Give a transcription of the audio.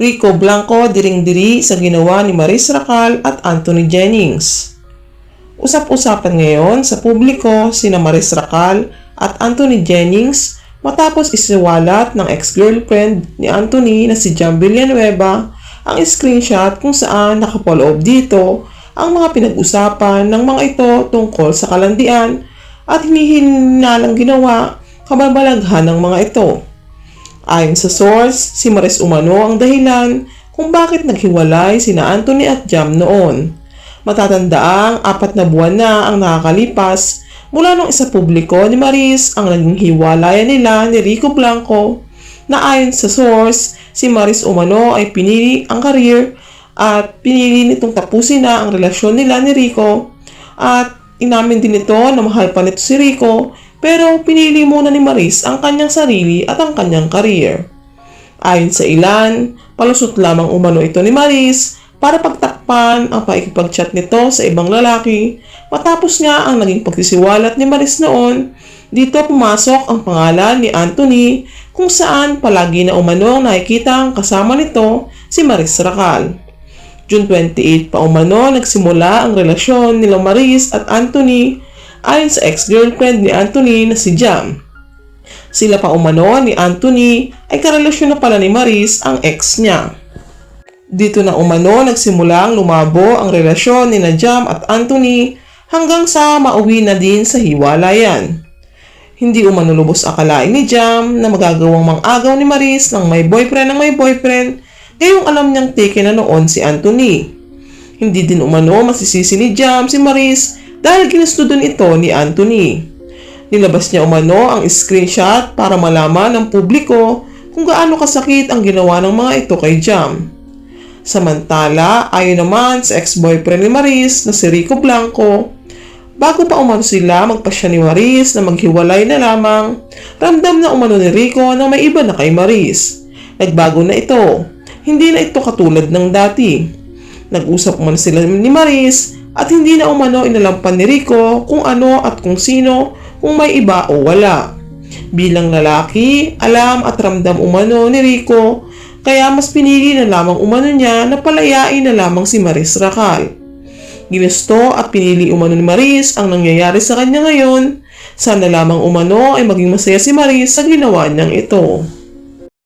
Rico Blanco diring-diri sa ginawa ni Maris Racal at Anthony Jennings. Usap-usapan ngayon sa publiko sina Maris Racal at Anthony Jennings matapos isiwalat ng ex-girlfriend ni Anthony na si Jam Villanueva ang screenshot kung saan nakapoloob dito ang mga pinag-usapan ng mga ito tungkol sa kalandian at hinihinalang ginawa kababalaghan ng mga ito. Ayon sa source, si Maris umano ang dahilan kung bakit naghiwalay sina Anthony at Jam noon. Matatandaang 4 na buwan na ang nakakalipas mula nung isa publiko ni Maris ang naging hiwalayan nila ni Rico Blanco na ayon sa source, si Maris umano ay pinili ang career at pinili nitong tapusin na ang relasyon nila ni Rico at inamin din ito na mahal pa nito si Rico pero pinili muna ni Maris ang kanyang sarili at ang kanyang career. Ayon sa ilan, palusot lamang umano ito ni Maris para pagtakpan ang pakikipag-chat nito sa ibang lalaki matapos nga ang naging pagsisiwalat ni Maris noon. Dito pumasok ang pangalan ni Anthony kung saan palagi na umano nakikita ang kasama nito si Maris Racal. June 28 pa umano nagsimula ang relasyon nila Maris at Anthony ayon sa ex-girlfriend ni Anthony na si Jam. Sila pa umano ni Anthony ay karelasyon na pala ni Maris ang ex niya. Dito na umano nagsimulang lumabo ang relasyon ni Jam at Anthony hanggang sa mauwi na din sa hiwalayan. Hindi umano lubos akalain ni Jam na magagawang mang-agaw ni Maris ng may boyfriend ngayong alam niyang taken na noon si Anthony. Hindi din umano masisisi ni Jam si Maris dahil ginusto din ito ni Anthony. Nilabas niya umano ang screenshot para malaman ng publiko kung gaano kasakit ang ginawa ng mga ito kay Jam. Samantala, ayon naman sa ex-boyfriend ni Maris na si Rico Blanco, bago pa umano sila magpasya ni Maris na maghiwalay na lamang, ramdam na umano ni Rico na may iba na kay Maris. Nagbago na ito, hindi na ito katulad ng dati. Nag-usap umano sila ni Maris at hindi na umano inalampan ni Rico kung ano at kung sino, kung may iba o wala. Bilang lalaki, alam at ramdam umano ni Rico kaya mas pinili na lamang umano niya na palayain na lamang si Maris Racal. Ginusto at pinili umano ni Maris ang nangyayari sa kanya ngayon. Sana lamang umano ay maging masaya si Maris sa ginawa niyang ito.